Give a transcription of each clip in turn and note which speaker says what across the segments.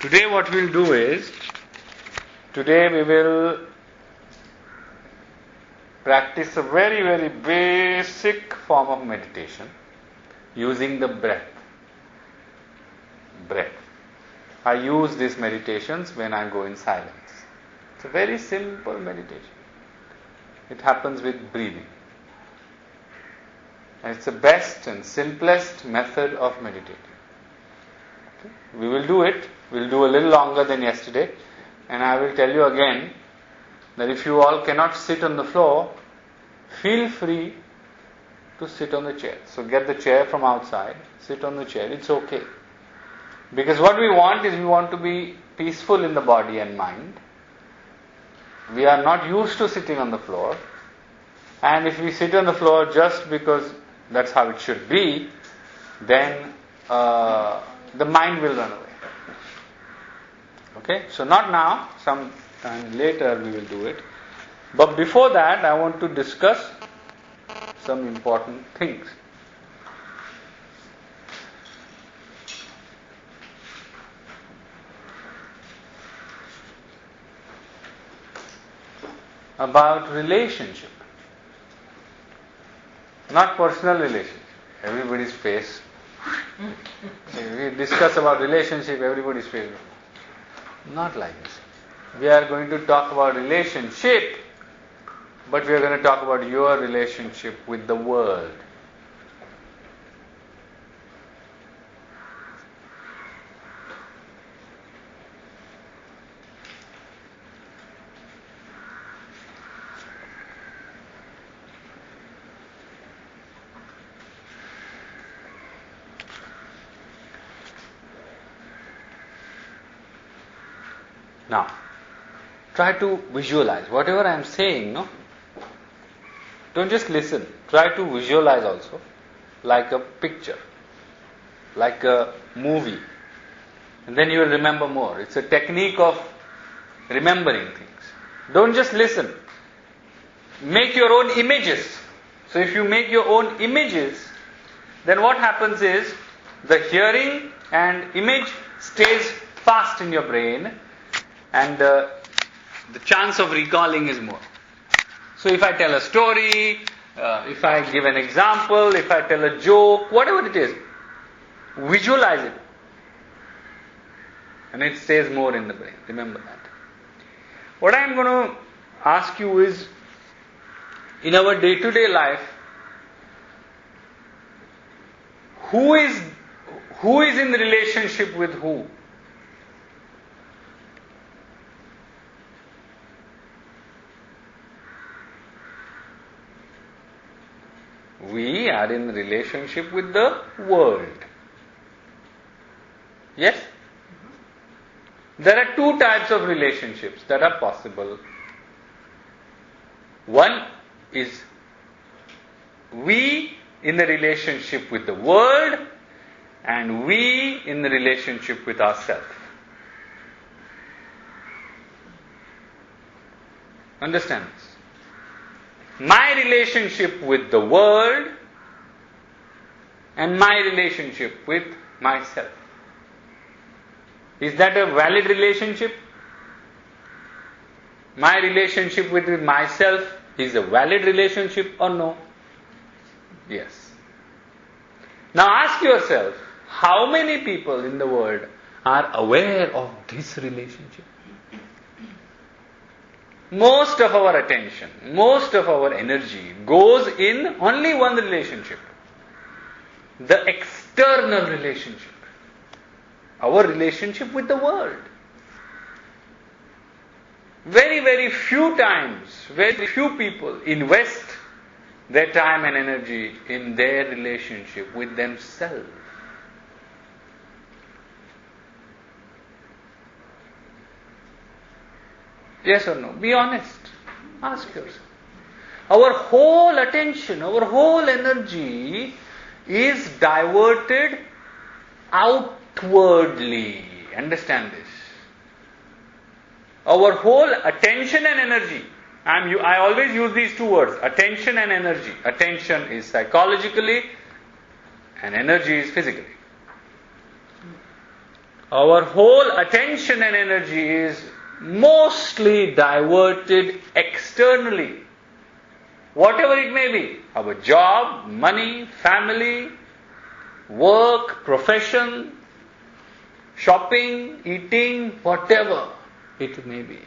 Speaker 1: Today what we'll do is, today we will practice a very, very basic form of meditation using the breath. I use these meditations when I go in silence. It's a very simple meditation. It happens with breathing. And it's the best and simplest method of meditating. Okay? We will do it. We'll do a little longer than yesterday. And I will tell you again that if you all cannot sit on the floor, feel free to sit on the chair. So get the chair from outside, sit on the chair. It's okay. Because what we want is we want to be peaceful in the body and mind. We are not used to sitting on the floor. And if we sit on the floor just because that's how it should be, then the mind will run away. Okay? So not now, some time later we will do it. But before that, I want to discuss some important things. About relationship. Not personal relationship. Everybody's face. We discuss about relationship, everybody's face. Not like this. We are going to talk about relationship, but we are going to talk about your relationship with the world. Now, try to visualize whatever I am saying, no? Don't just listen. Try to visualize also, like a picture, like a movie. And then you will remember more. It's a technique of remembering things. Don't just listen. Make your own images. So if you make your own images, then what happens is the hearing and image stays fast in your brain, and the chance of recalling is more. So if I tell a story, if I give an example, if I tell a joke, whatever it is, visualize it. And it stays more in the brain. Remember that. What I am going to ask you is, in our day-to-day life, who is in relationship with who? We are in relationship with the world. Yes? There are two types of relationships that are possible. One is we in the relationship with the world, and we in the relationship with ourselves. Understand this? My relationship with the world and my relationship with myself. Is that a valid relationship? My relationship with myself is a valid relationship or no? Yes. Now ask yourself, how many people in the world are aware of this relationship? Most of our attention, most of our energy goes in only one relationship. The external relationship. Our relationship with the world. Very, very few times, very few people invest their time and energy in their relationship with themselves. Yes or no? Be honest. Ask yourself. Our whole attention, our whole energy is diverted outwardly. Understand this. Our whole attention and energy. I always use these two words, attention and energy. Attention is psychologically and energy is physically. our whole attention and energy is mostly diverted externally. Whatever it may be, our job, money, family, work, profession, shopping, eating, whatever it may be.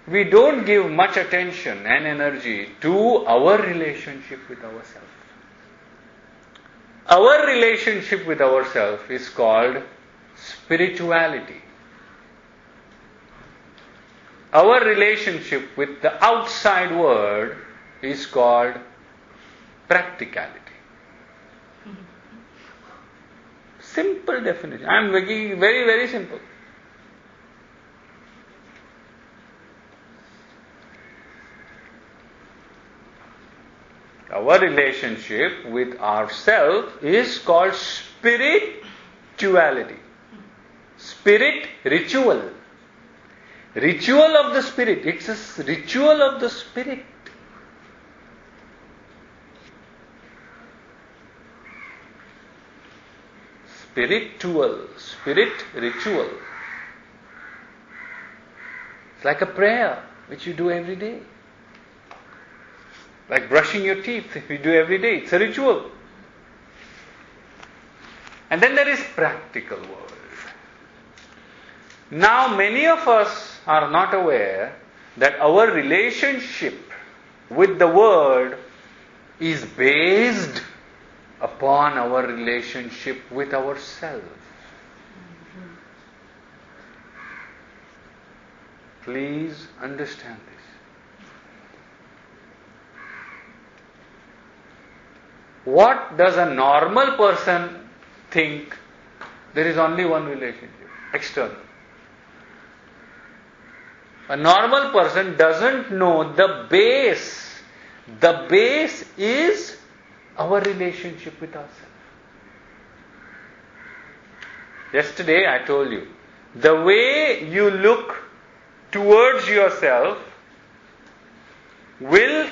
Speaker 1: We don't give much attention and energy to our relationship with ourselves. Our relationship with ourselves is called spirituality. Our relationship with the outside world is called practicality. Simple definition. I am making it very, very simple. Our relationship with ourselves is called spirituality. Spirit ritual. Ritual of the spirit. It's a ritual of the spirit. Spiritual. Spirit ritual. It's like a prayer which you do every day. Like brushing your teeth, we do every day. It's a ritual. And then there is practical world. Now many of us are not aware that our relationship with the world is based upon our relationship with ourselves. Please understand this. What does a normal person think? There is only one relationship, external. A normal person doesn't know the base. The base is our relationship with ourselves. Yesterday I told you, the way you look towards yourself will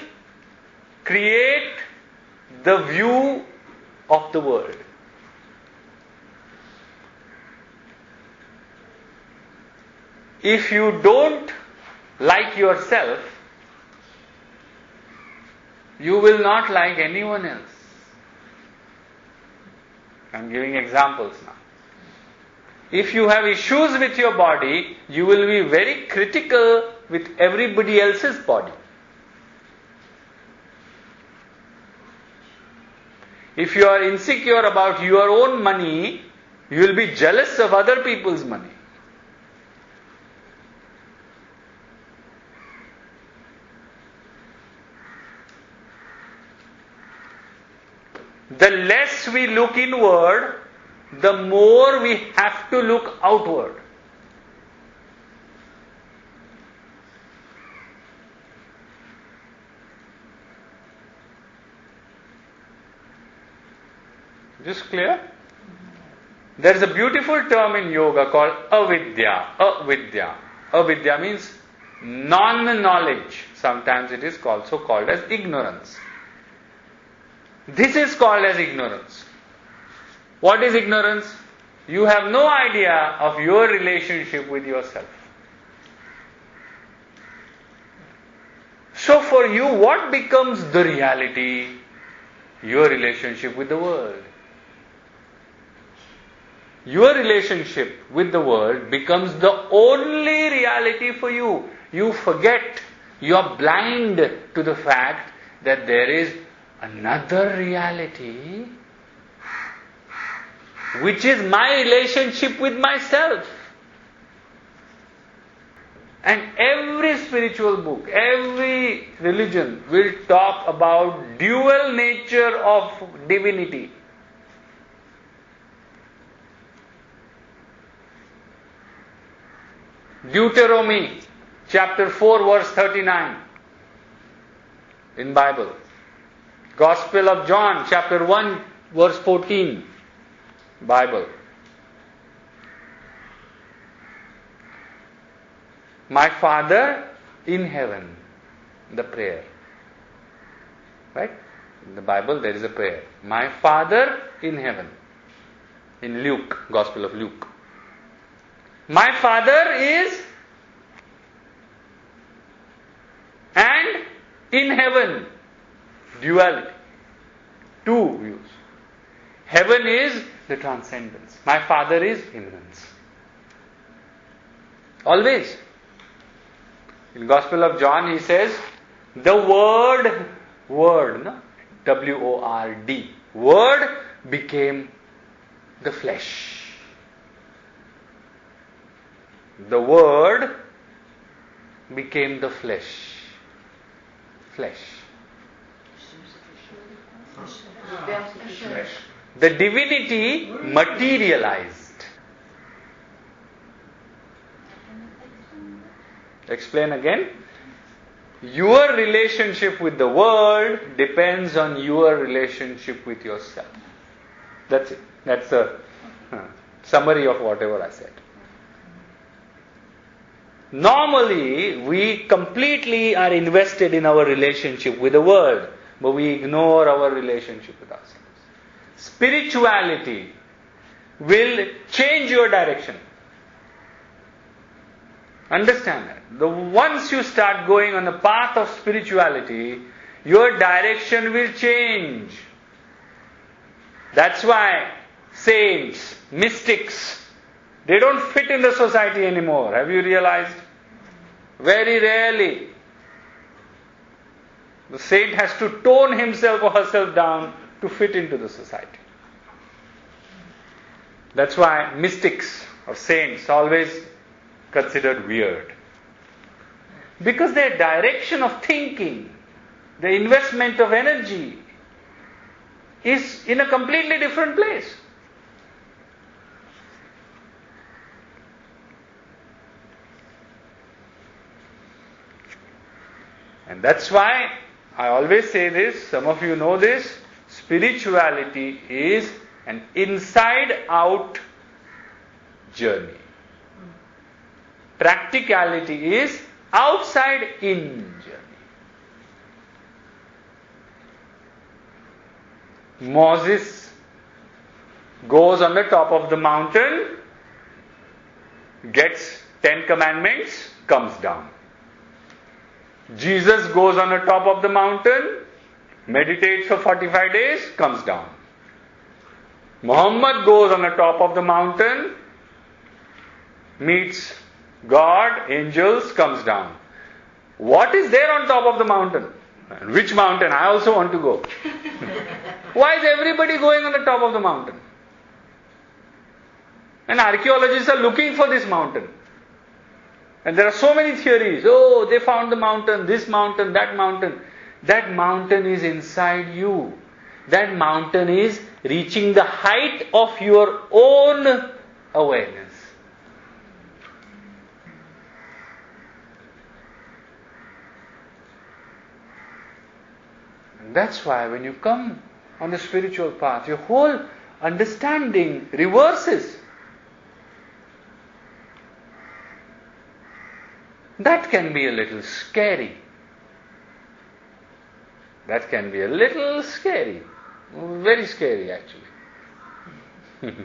Speaker 1: create the view of the world. If you don't like yourself, you will not like anyone else. I'm giving examples now. If you have issues with your body, you will be very critical with everybody else's body. If you are insecure about your own money, you will be jealous of other people's money. The less we look inward, the more we have to look outward. This clear? There is a beautiful term in yoga called avidya. Avidya. Avidya means non-knowledge. Sometimes it is also called as ignorance. This is called as ignorance. What is ignorance? You have no idea of your relationship with yourself. So for you, what becomes the reality? Your relationship with the world. Your relationship with the world becomes the only reality for you. You forget, you are blind to the fact that there is another reality which is my relationship with myself. And every spiritual book, every religion will talk about dual nature of divinity. Deuteronomy chapter 4 verse 39 in Bible. Gospel of John chapter 1 verse 14 Bible. My Father in heaven, the prayer. Right? In the Bible there is a prayer. My Father in heaven. in Luke, Gospel of Luke. My Father is and in heaven. Duality. Two views. Heaven is the transcendence. My Father is immanence. Always. In Gospel of John he says, the Word, no? W-O-R-D. Word became the flesh. The Word became the flesh. Flesh. The divinity materialized. Explain again. Your relationship with the world depends on your relationship with yourself. That's it. That's a summary of whatever I said. Normally, we completely are invested in our relationship with the world, but we ignore our relationship with ourselves. Spirituality will change your direction. Understand that. Once you start going on the path of spirituality, your direction will change. That's why saints, mystics, they don't fit in the society anymore. Have you realized? Very rarely. The saint has to tone himself or herself down to fit into the society. That's why mystics or saints always considered weird. Because their direction of thinking, the investment of energy is in a completely different place. And that's why I always say this, some of you know this, spirituality is an inside-out journey. Practicality is outside-in journey. Moses goes on the top of the mountain, gets 10 commandments, comes down. Jesus goes on the top of the mountain, meditates for 45 days, comes down. Muhammad goes on the top of the mountain, meets God, angels, comes down. What is there on top of the mountain? Which mountain? I also want to go. Why is everybody going on the top of the mountain? And archaeologists are looking for this mountain. And there are so many theories. Oh, they found the mountain, this mountain, that mountain. That mountain is inside you. That mountain is reaching the height of your own awareness. And that's why when you come on the spiritual path, your whole understanding reverses. That can be a little scary. That can be a little scary. Very scary actually.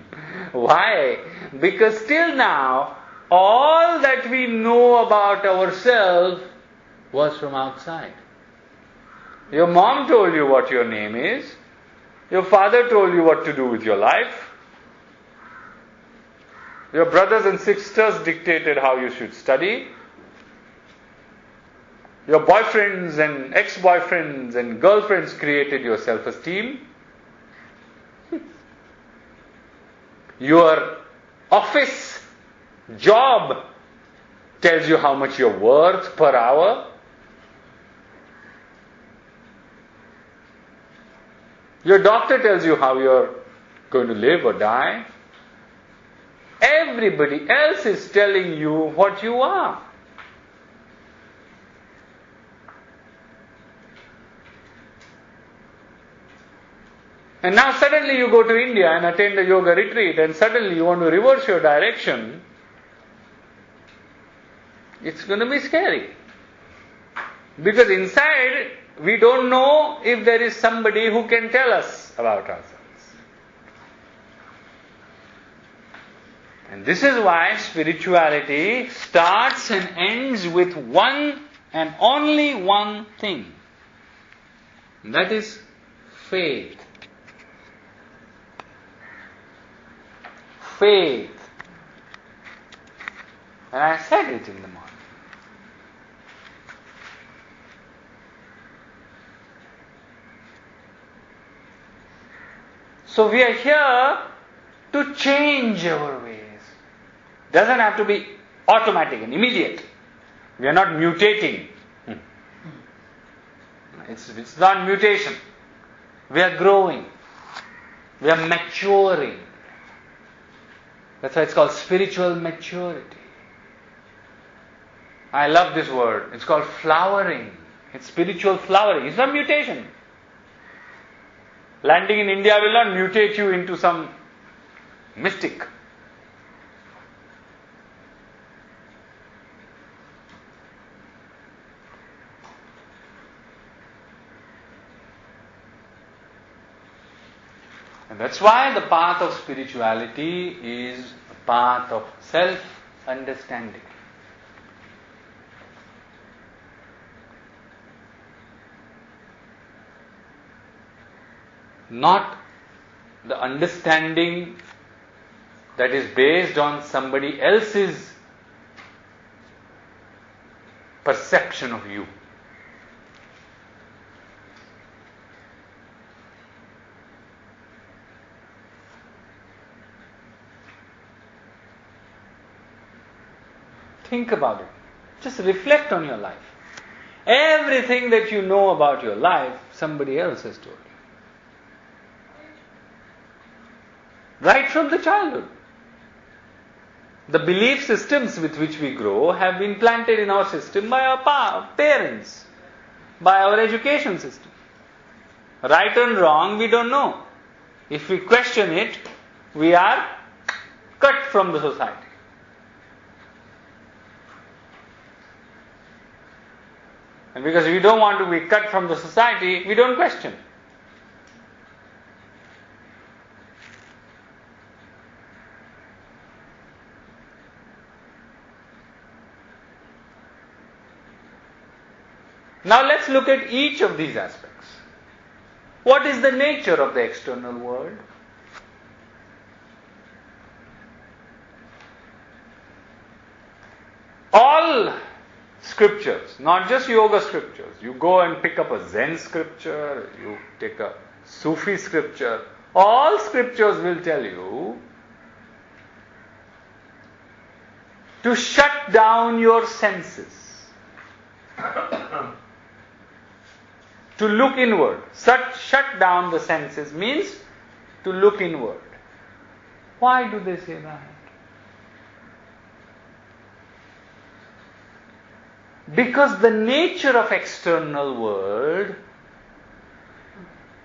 Speaker 1: Why? Because till now, all that we know about ourselves was from outside. Your mom told you what your name is. Your father told you what to do with your life. Your brothers and sisters dictated how you should study. Your boyfriends and ex-boyfriends and girlfriends created your self-esteem. Your office job tells you how much you're worth per hour. Your doctor tells you how you're going to live or die. Everybody else is telling you what you are. And now suddenly you go to India and attend a yoga retreat and suddenly you want to reverse your direction. It's going to be scary. Because inside we don't know if there is somebody who can tell us about ourselves. And this is why spirituality starts and ends with one and only one thing. And that is faith. Faith. And I said it in the morning. So we are here to change our ways. Doesn't have to be automatic and immediate. We are not mutating. It's not mutation. We are growing. We are maturing. That's why it's called spiritual maturity. I love this word. It's called flowering. It's spiritual flowering. It's not mutation. Landing in India will not mutate you into some mystic. And that's why the path of spirituality is a path of self-understanding. Not the understanding that is based on somebody else's perception of you. Think about it. Just reflect on your life. Everything that you know about your life, somebody else has told you. Right from the childhood. The belief systems with which we grow have been planted in our system by our parents, by our education system. Right and wrong, we don't know. If we question it, we are cut from the society. And because we don't want to be cut from the society, we don't question. Now let's look at each of these aspects. What is the nature of the external world? All scriptures, not just yoga scriptures. You go and pick up a Zen scripture, you take a Sufi scripture. All scriptures will tell you to shut down your senses. To look inward. Shut down the senses means to look inward. Why do they say that? Because the nature of external world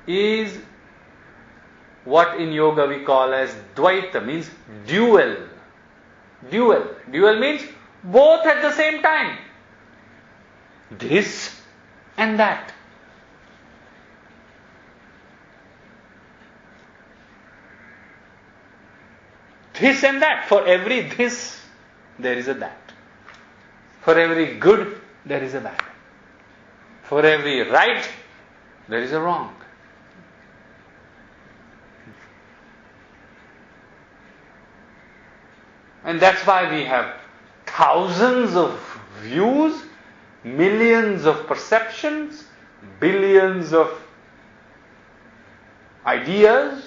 Speaker 1: is what in yoga we call as Dvaita, means dual. Dual means both at the same time. This and that. This and that. For every this, there is a that. For every good, there is a bad. For every right, there is a wrong. And that's why we have thousands of views, millions of perceptions, billions of ideas.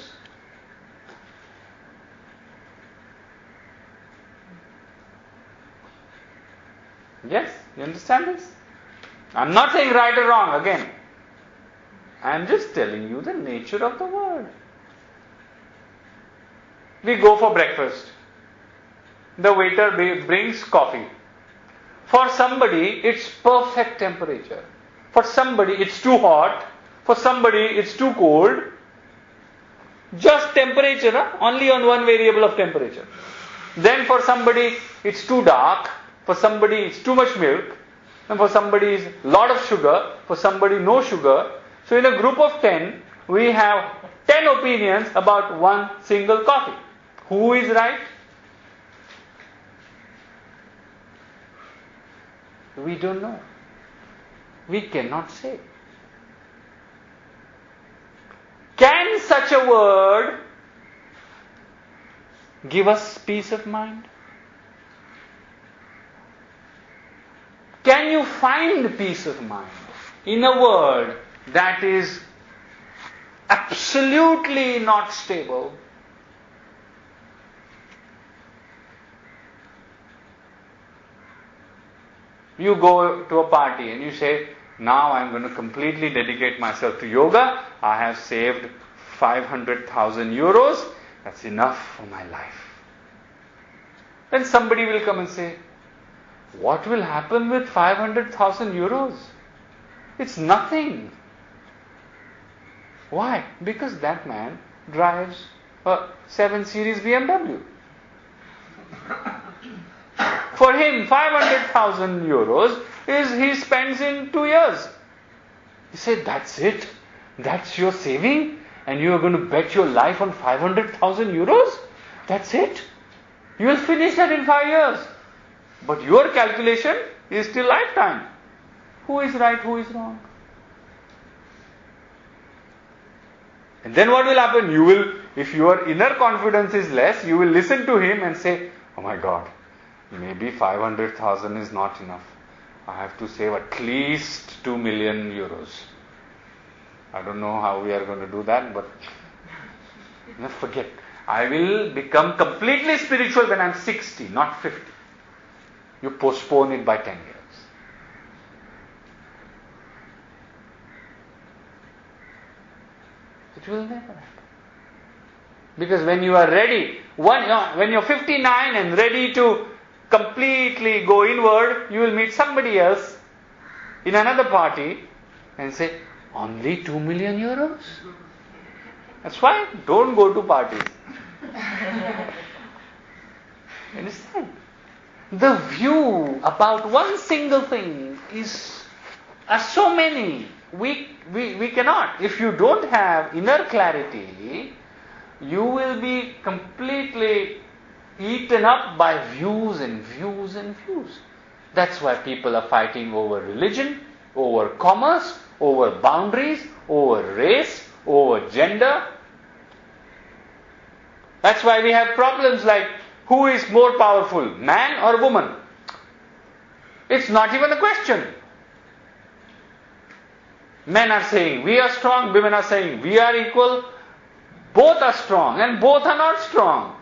Speaker 1: Yes, you understand this? I'm not saying right or wrong again. I'm just telling you the nature of the world. We go for breakfast. The waiter brings coffee. For somebody, it's perfect temperature. For somebody, it's too hot. For somebody, it's too cold. Just temperature, only on one variable of temperature. Then for somebody, it's too dark. For somebody, it's too much milk. And for somebody, it's a lot of sugar. For somebody, no sugar. So in a group of 10, we have 10 opinions about one single coffee. Who is right? We don't know. We cannot say. Can such a word give us peace of mind? Can you find peace of mind in a world that is absolutely not stable? You go to a party and you say, now I'm going to completely dedicate myself to yoga. I have saved 500,000 euros. That's enough for my life. Then somebody will come and say, what will happen with 500,000 euros? It's nothing. Why? Because that man drives a 7 Series BMW. For him, 500,000 euros is he spends in 2 years. He said, that's it? That's your saving? And you are going to bet your life on 500,000 euros? That's it? You will finish that in 5 years. But your calculation is till lifetime. Who is right, who is wrong? And then what will happen? You will, if your inner confidence is less, you will listen to him and say, oh my God, maybe 500,000 is not enough. I have to save at least 2 million euros. I don't know how we are going to do that, but forget. I will become completely spiritual when I'm 60, not 50. You postpone it by 10 years. It will never happen. Because when you are ready, when you're 59 and ready to completely go inward, you will meet somebody else in another party and say, only 2 million euros? That's why don't go to parties. Understand? The view about one single thing are so many. We cannot. If you don't have inner clarity, you will be completely eaten up by views and views and views. That's why people are fighting over religion, over commerce, over boundaries, over race, over gender. That's why we have problems like, who is more powerful, man or woman? It's not even a question. Men are saying, we are strong, women are saying, we are equal. Both are strong and both are not strong.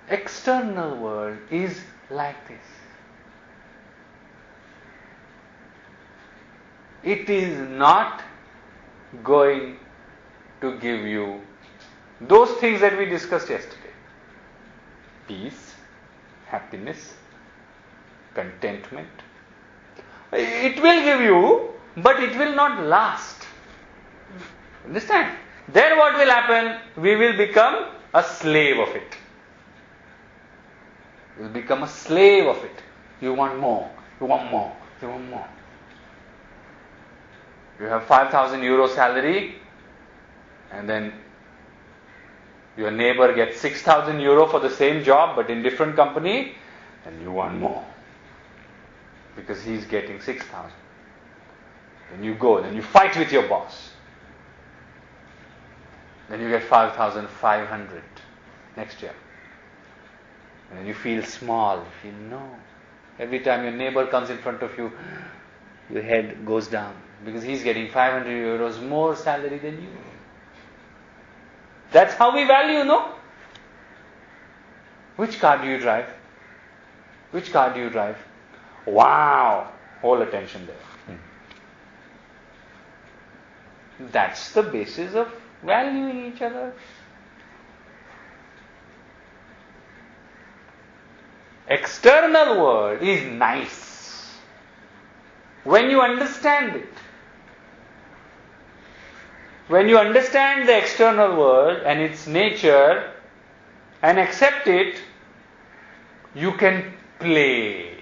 Speaker 1: External world is like this. It is not going to give you those things that we discussed yesterday. Peace, happiness, contentment. It will give you, but it will not last. Understand? Then what will happen? We will become a slave of it. You will become a slave of it. You want more, you want more, you want more. You have 5,000 euro salary, and then your neighbor gets 6,000 euro for the same job but in different company, and you want more because he's getting 6,000. Then you go, then you fight with your boss. Then you get 5,500 next year. And then you feel small, you know. Every time your neighbor comes in front of you, your head goes down because he's getting 500 euros more salary than you. That's how we value, no? Which car do you drive? Which car do you drive? Wow! Whole attention there. That's the basis of valuing each other. External world is nice when you understand it. When you understand the external world and its nature and accept it, you can play.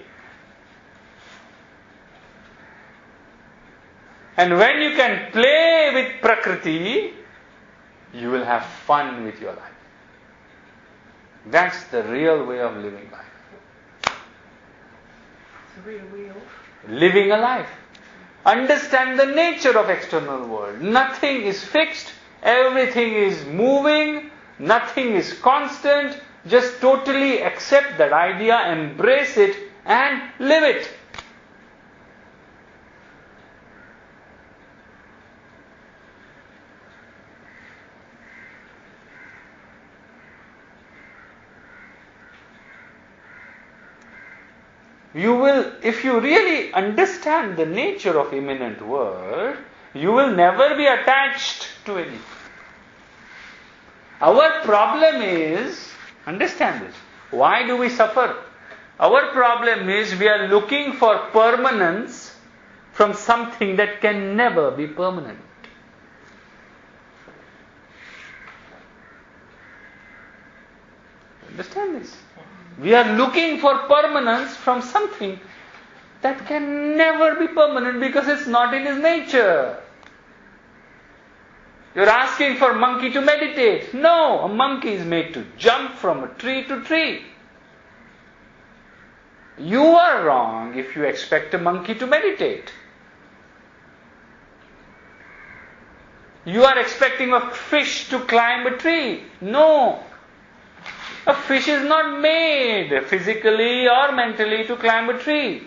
Speaker 1: And when you can play with Prakriti, you will have fun with your life. That's the real way of living life.
Speaker 2: The real way of
Speaker 1: Living a life. Understand the nature of external world. Nothing is fixed. Everything is moving. Nothing is constant. Just totally accept that idea, embrace it, and live it. You will, if you really understand the nature of immanent world, you will never be attached to anything. Our problem is, understand this, why do we suffer? Our problem is we are looking for permanence from something that can never be permanent. Understand this? We are looking for permanence from something that can never be permanent because it's not in its nature. You're asking for a monkey to meditate. No, a monkey is made to jump from a tree to tree. You are wrong if you expect a monkey to meditate. You are expecting a fish to climb a tree. No. A fish is not made physically or mentally to climb a tree.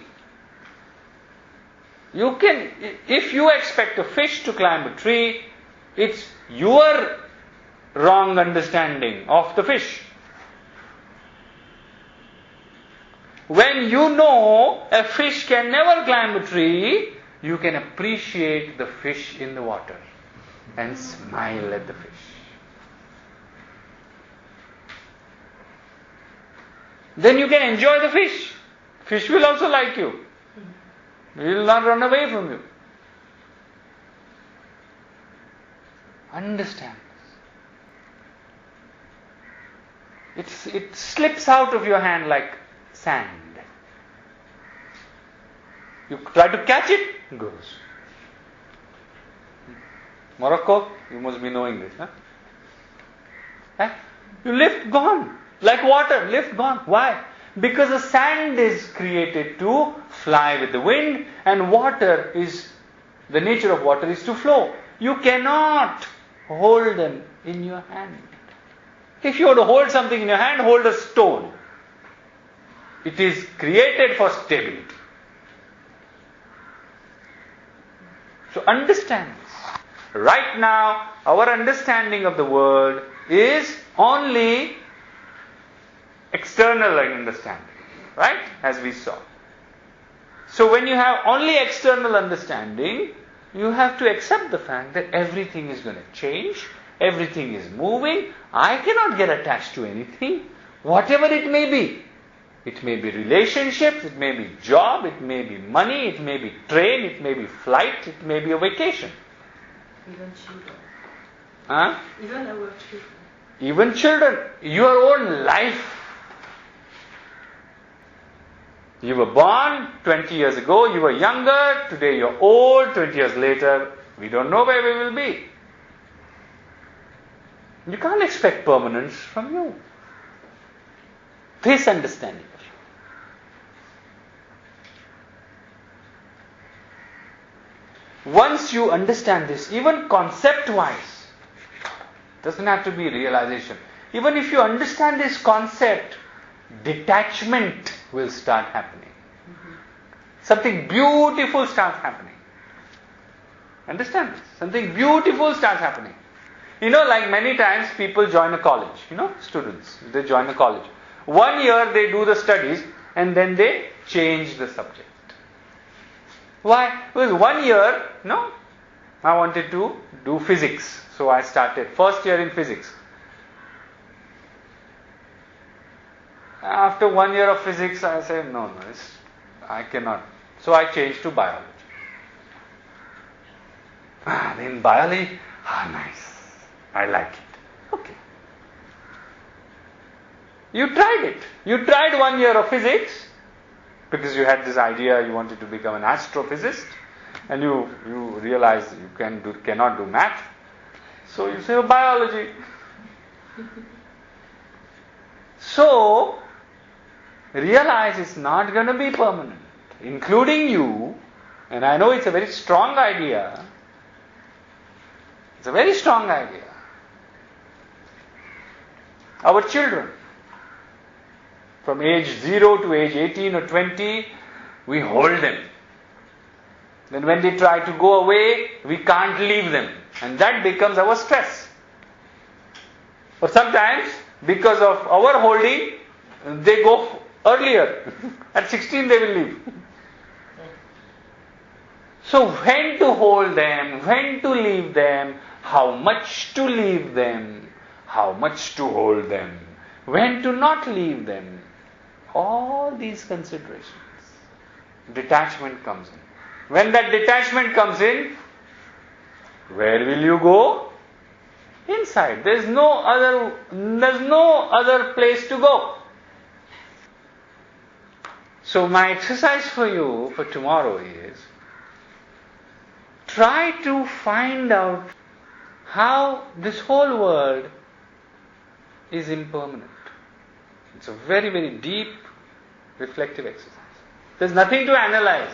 Speaker 1: You can, if you expect a fish to climb a tree, it's your wrong understanding of the fish. When you know a fish can never climb a tree, you can appreciate the fish in the water and smile at the fish. Then you can enjoy the fish. Fish will also like you. He will not run away from you. Understand this. It slips out of your hand like sand. You try to catch it, it goes. Morocco, you must be knowing this. Huh? You lift, gone. Like water, lift, gone. Why? Because the sand is created to fly with the wind, and water is, the nature of water is to flow. You cannot hold them in your hand. If you want to hold something in your hand, hold a stone. It is created for stability. So understand this. Right now, our understanding of the world is only external understanding, right? As we saw. So when you have only external understanding, you have to accept the fact that everything is going to change, everything is moving. I cannot get attached to anything, whatever it may be. It may be relationships, it may be job, it may be money, it may be train, it may be flight, it may be a vacation.
Speaker 2: even children.
Speaker 1: Huh?
Speaker 2: Even our children.
Speaker 1: Even children, your own life. You were born 20 years ago, you were younger, today you're old, 20 years later, we don't know where we will be. You can't expect permanence from you. This understanding of you. Once you understand this, even concept-wise, doesn't have to be realization. Even if you understand this concept, detachment will start happening. Something beautiful starts happening. Understand this? Something beautiful starts happening. You know, like many times people join a college, students, they join a college. 1 year they do the studies and then they change the subject. Why? Because 1 year, I wanted to do physics. So I started first year in physics. After 1 year of physics, I said, no, I cannot. So I changed to biology. Then biology, nice. I like it. Okay. You tried it. You tried 1 year of physics because you had this idea you wanted to become an astrophysicist, and you realized you cannot do math. So you say biology. So, realize it's not going to be permanent, including you. And I know it's a very strong idea. It's a very strong idea. Our children, from age 0 to age 18 or 20, we hold them. Then when they try to go away, we can't leave them. And that becomes our stress. Or sometimes, because of our holding, they go earlier. At 16 they will leave. So when to hold them, when to leave them, how much to leave them, how much to hold them, when to not leave them, all these considerations. Detachment comes in. When that detachment comes in, where will you go? Inside. There's no other place to go. So my exercise for you for tomorrow is, try to find out how this whole world is impermanent. It's a very, very deep, reflective exercise. There's nothing to analyze.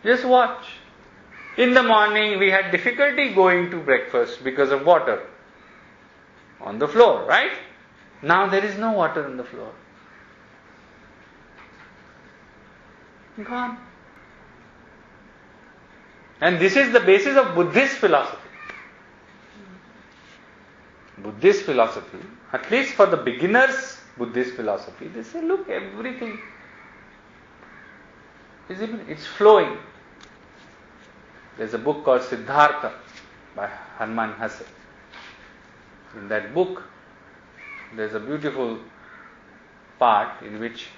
Speaker 1: Just watch. In the morning, we had difficulty going to breakfast because of water on the floor, right? Now there is no water on the floor. Gone. And this is the basis of Buddhist philosophy. Buddhist philosophy, at least for the beginners, Buddhist philosophy, they say, look, everything is it's flowing. There's a book called Siddhartha by Hermann Hesse. In that book, there's a beautiful part in which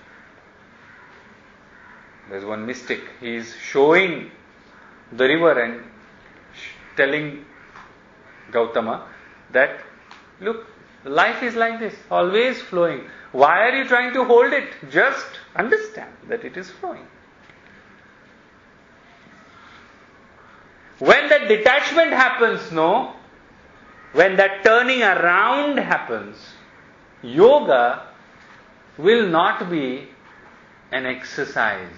Speaker 1: there's one mystic. He is showing the river and telling Gautama that, look, life is like this, always flowing. Why are you trying to hold it? Just understand that it is flowing. When that detachment happens, when that turning around happens, yoga will not be an exercise.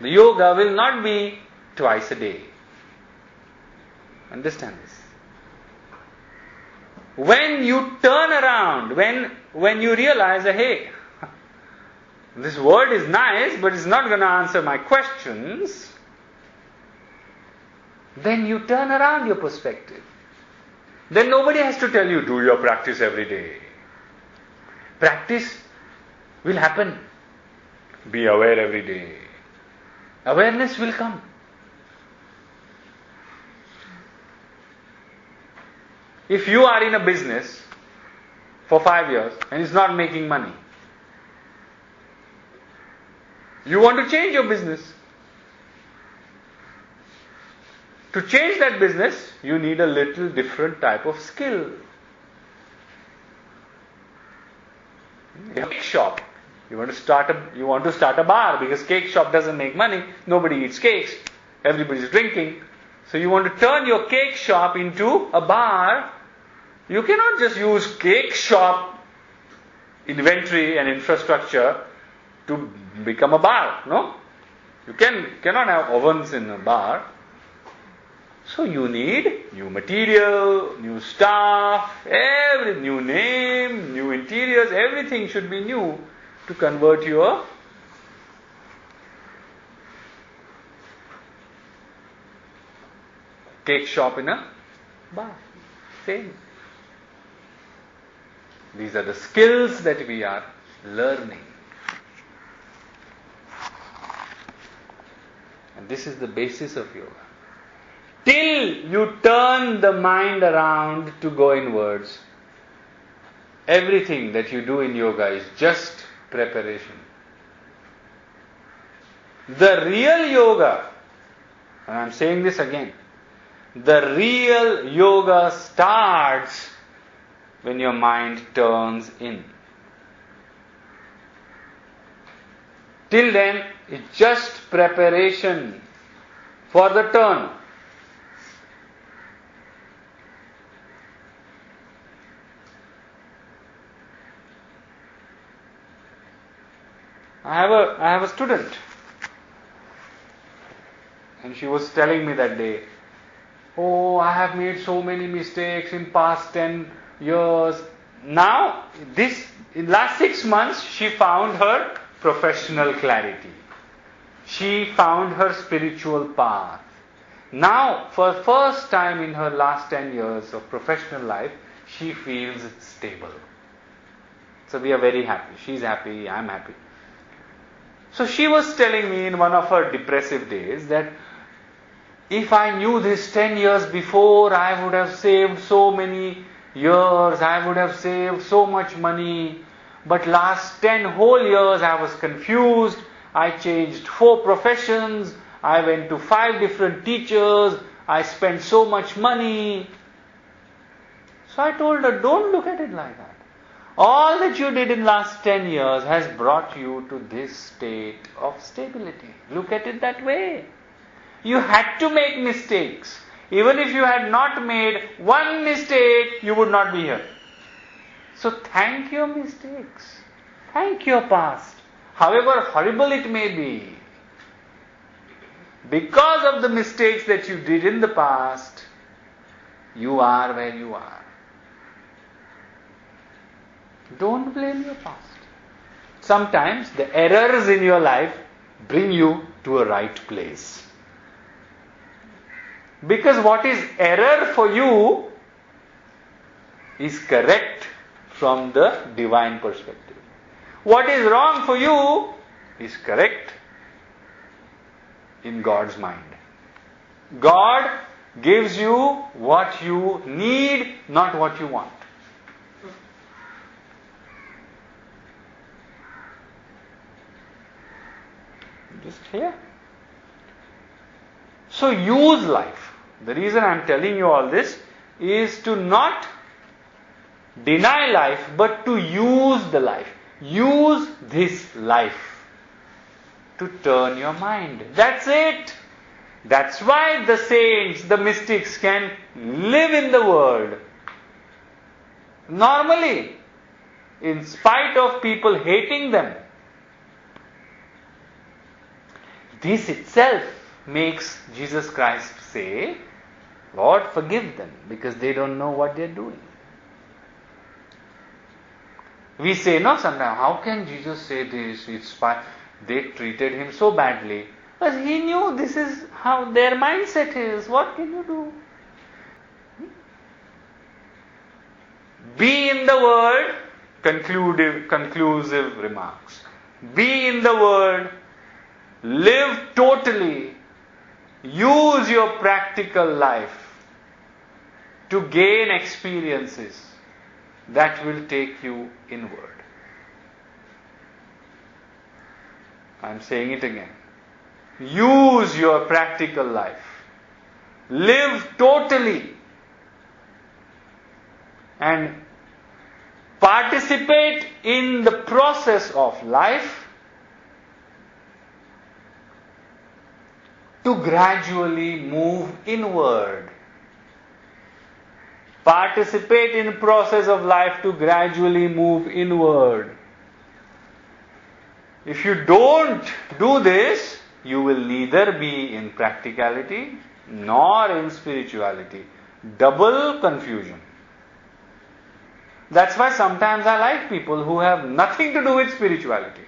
Speaker 1: The yoga will not be twice a day. Understand this. When you turn around, when you realize that, hey, this word is nice, but it's not going to answer my questions, then you turn around your perspective. Then nobody has to tell you, do your practice every day. Practice will happen. Be aware every day. Awareness will come. If you are in a business for 5 years and it's not making money, you want to change your business. To change that business, you need a little different type of skill. Cake shop. You want to start a bar because cake shop doesn't make money. Nobody eats cakes. Everybody's drinking. So you want to turn your cake shop into a bar. You cannot just use cake shop inventory and infrastructure to become a bar. No? You cannot have ovens in a bar. So you need new material, new staff, every new name, new interiors, everything should be new to convert your cake shop in a bar. Same. These are the skills that we are learning. And this is the basis of yoga. Till you turn the mind around to go inwards, everything that you do in yoga is just preparation. The real yoga, and I'm saying this again, the real yoga starts when your mind turns in. Till then, it's just preparation for the turn. I have a student, and she was telling me that day, oh, I have made so many mistakes in past 10 years. Now, in last 6 months, she found her professional clarity. She found her spiritual path. Now, for the first time in her last 10 years of professional life, she feels stable. So we are very happy. She's happy, I'm happy. So she was telling me in one of her depressive days that if I knew this 10 years before, I would have saved so many years, I would have saved so much money. But last 10 whole years I was confused. I changed 4 professions. I went to 5 different teachers. I spent so much money. So I told her, don't look at it like that. All that you did in last 10 years has brought you to this state of stability. Look at it that way. You had to make mistakes. Even if you had not made one mistake, you would not be here. So thank your mistakes. Thank your past. However horrible it may be. Because of the mistakes that you did in the past, you are where you are. Don't blame your past. Sometimes the errors in your life bring you to a right place. Because what is error for you is correct from the divine perspective. What is wrong for you is correct in God's mind. God gives you what you need, not what you want. Just here. So use life. The reason I am telling you all this is to not deny life, but to use the life. Use this life to turn your mind. That's it. That's why the saints, the mystics can live in the world normally, in spite of people hating them. This itself makes Jesus Christ say, Lord, forgive them, because they don't know what they're doing. We say, no, sometimes, how can Jesus say this? They treated him so badly. But he knew this is how their mindset is. What can you do? Be in the world, conclusive remarks. Be in the world, live totally, use your practical life to gain experiences that will take you inward. I'm saying it again. Use your practical life. Live totally. And participate in the process of life to gradually move inward. Participate in the process of life to gradually move inward. If you don't do this, you will neither be in practicality nor in spirituality. Double confusion. That's why sometimes I like people who have nothing to do with spirituality.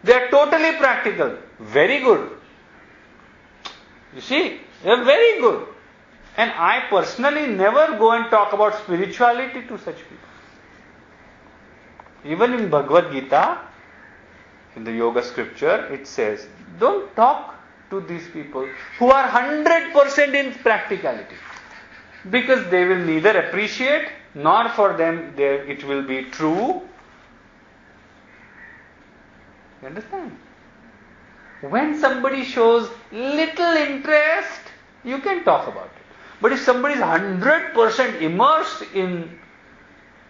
Speaker 1: They are totally practical. Very good. You see, they are very good. And I personally never go and talk about spirituality to such people. Even in Bhagavad Gita, in the yoga scripture, it says, don't talk to these people who are 100% in practicality. Because they will neither appreciate, nor for them it will be true. You understand? When somebody shows little interest, you can talk about it. But if somebody is 100% immersed in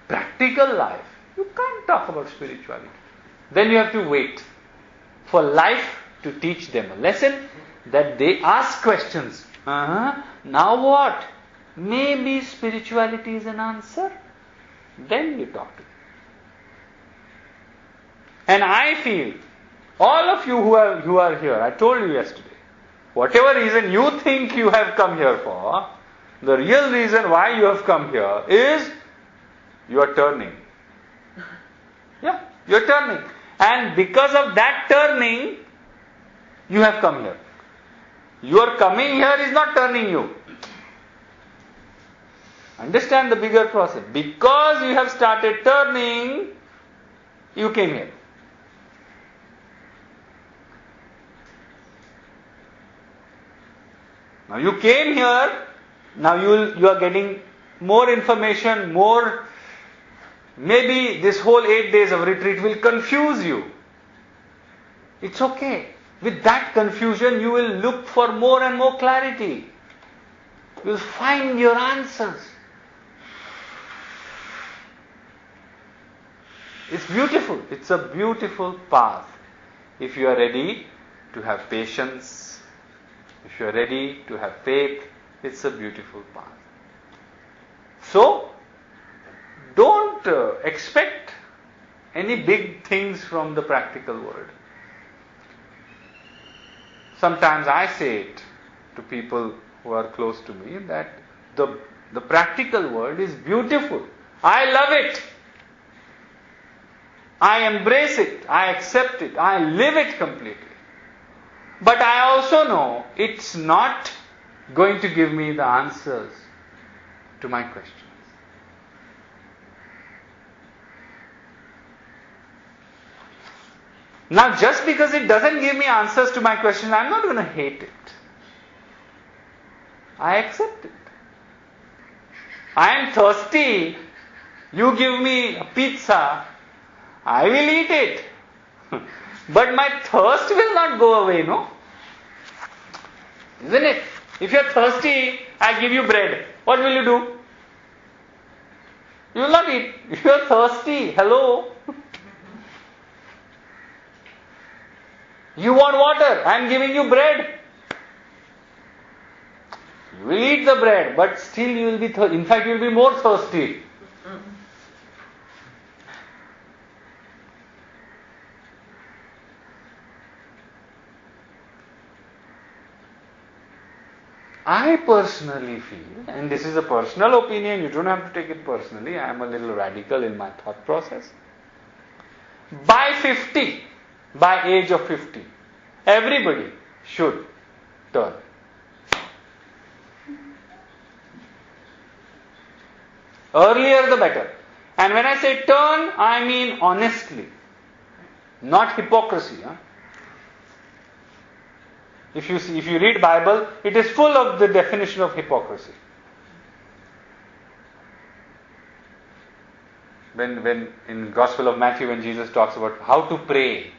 Speaker 1: practical life, you can't talk about spirituality. Then you have to wait for life to teach them a lesson, that they ask questions. Now what? Maybe spirituality is an answer. Then you talk to them. And I feel All of you who are here, I told you yesterday, whatever reason you think you have come here for, the real reason why you have come here is you are turning. Yeah, you are turning. And because of that turning, you have come here. Your coming here is not turning you. Understand the bigger process. Because you have started turning, you came here. Now you came here, now you are getting more information, more. Maybe this whole 8 days of retreat will confuse you. It's okay. With that confusion, you will look for more and more clarity. You will find your answers. It's beautiful. It's a beautiful path. If you are ready to have patience, if you are ready to have faith, it's a beautiful path. So, don't expect any big things from the practical world. Sometimes I say it to people who are close to me that the practical world is beautiful. I love it. I embrace it. I accept it. I live it completely. But I also know it's not going to give me the answers to my questions. Now, just because it doesn't give me answers to my questions, I'm not going to hate it. I accept it. I am thirsty. You give me a pizza. I will eat it. But my thirst will not go away, no? Isn't it? If you're thirsty, I give you bread. What will you do? You will not eat. If you're thirsty, hello? You want water, I am giving you bread. You will eat the bread, but still you will be in fact you will be more thirsty. I personally feel, and this is a personal opinion, you don't have to take it personally, I am a little radical in my thought process. By 50, by age of 50, everybody should turn. Earlier the better. And when I say turn, I mean honestly, not hypocrisy. If you read Bible, it is full of the definition of hypocrisy. When in Gospel of Matthew, when Jesus talks about how to pray,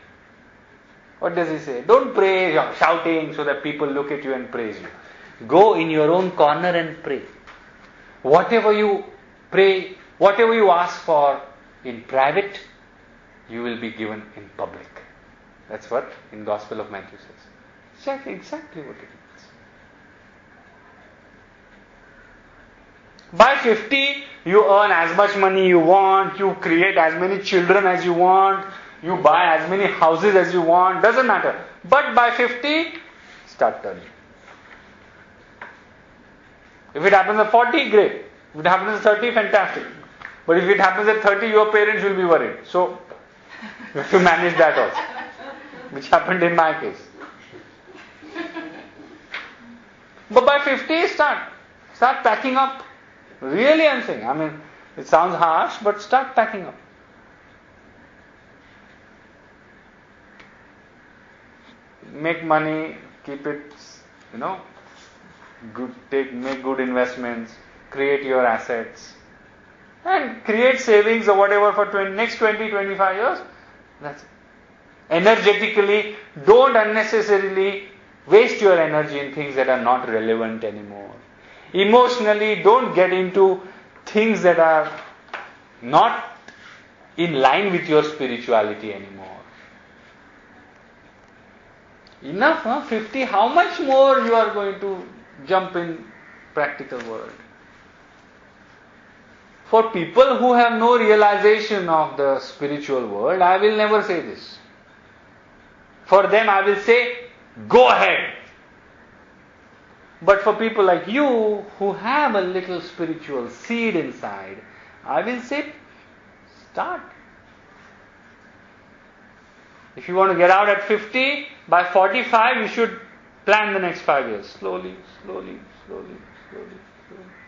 Speaker 1: what does he say? Don't pray shouting so that people look at you and praise you. Go in your own corner and pray. Whatever you pray, whatever you ask for in private, you will be given in public. That's what in Gospel of Matthew says. Exactly what it means. By 50, you earn as much money you want, you create as many children as you want, you buy as many houses as you want, doesn't matter. But by 50, start turning. If it happens at 40, great. If it happens at 30, fantastic. But if it happens at 30, your parents will be worried. So, you have to manage that also. Which happened in my case. But by 50, start packing up. Really, I'm saying. I mean, it sounds harsh, but start packing up. Make money, keep it, good. Make good investments, create your assets, and create savings or whatever for next 20, 25 years. That's it. Energetically, don't unnecessarily waste your energy in things that are not relevant anymore. Emotionally, don't get into things that are not in line with your spirituality anymore. Enough, huh? 50, how much more you are going to jump in practical world? For people who have no realization of the spiritual world, I will never say this. For them I will say, go ahead. But for people like you who have a little spiritual seed inside, I will say, start. If you want to get out at 50, by 45 you should plan the next 5 years. Slowly.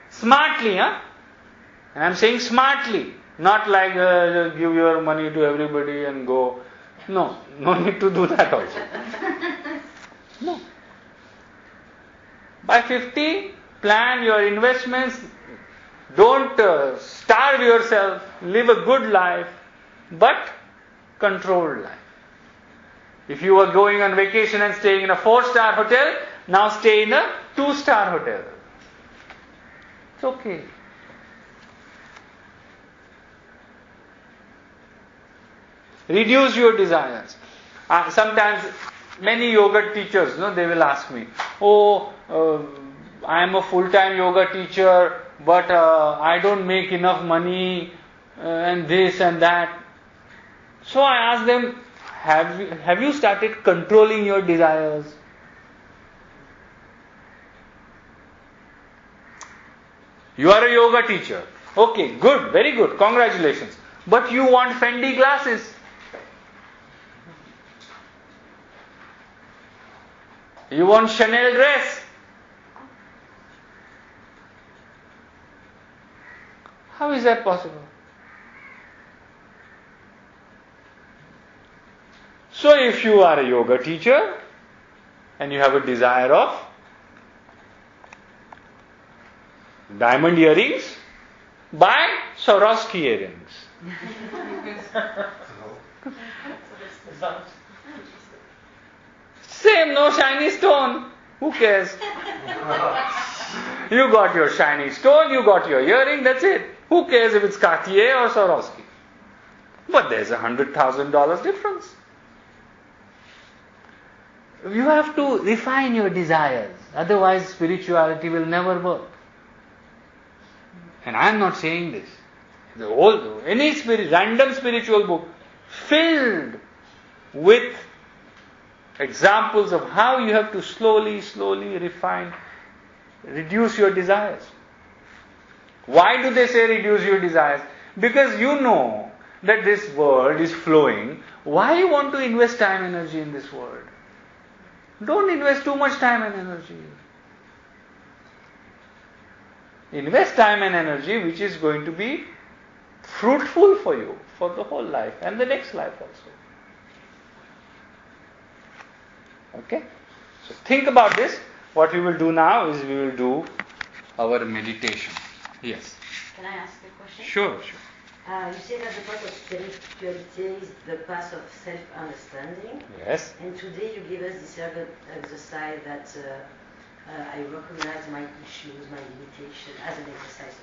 Speaker 1: Smartly, huh? And I'm saying smartly. Not like just give your money to everybody and go. No need to do that also. No. By 50, plan your investments. Don't starve yourself. Live a good life, but controlled life. If you were going on vacation and staying in a 4-star hotel, now stay in a 2-star hotel. It's okay. Reduce your desires. Sometimes many yoga teachers, they will ask me, I am a full-time yoga teacher, but I don't make enough money and this and that. So I ask them, have you started controlling your desires? You are a yoga teacher. Okay, good, very good, congratulations. But you want Fendi glasses. You want Chanel dress. How is that possible? So if you are a yoga teacher and you have a desire of diamond earrings, buy Swarovski earrings. Same, no shiny stone. Who cares? You got your shiny stone, you got your earring, that's it. Who cares if it's Cartier or Swarovski? But there's $100,000 difference. You have to refine your desires. Otherwise, spirituality will never work. And I am not saying this. Any random spiritual book filled with examples of how you have to slowly refine, reduce your desires. Why do they say reduce your desires? Because you know that this world is flowing. Why you want to invest time and energy in this world? Don't invest too much time and energy. Invest time and energy which is going to be fruitful for you for the whole life and the next life also. Okay? So think about this. What we will do now is we will do our meditation. Yes.
Speaker 3: Can I ask a question?
Speaker 1: Sure.
Speaker 3: You say that the path of spirituality is the path of self-understanding.
Speaker 1: Yes.
Speaker 3: And today you give us this exercise that I recognize my issues, my limitation as an exercise.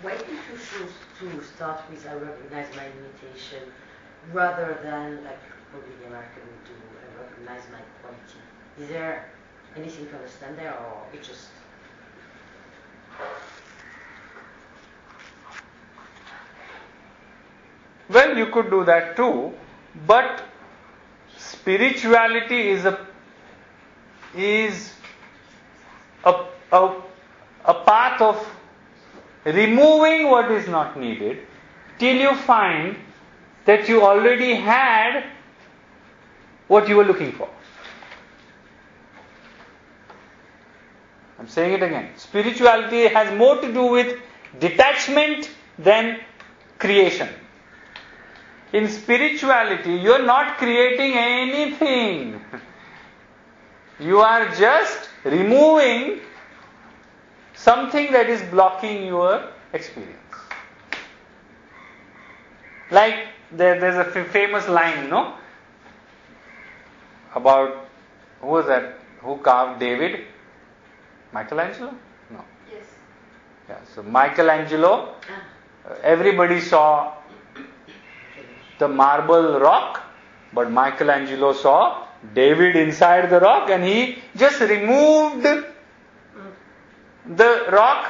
Speaker 3: Why did you choose to start with I recognize my limitation rather than like probably the American would do, I recognize my quality? Is there anything to understand there, or it just...
Speaker 1: Well, you could do that too, but spirituality is a path of removing what is not needed till you find that you already had what you were looking for. I'm saying it again. Spirituality has more to do with detachment than creation. In spirituality, you're not creating anything. You are just removing something that is blocking your experience. Like there's a famous line, about who was that? Who carved David? Michelangelo? No.
Speaker 3: Yes.
Speaker 1: Yeah. So Michelangelo, everybody saw the marble rock, but Michelangelo saw David inside the rock, and he just removed the rock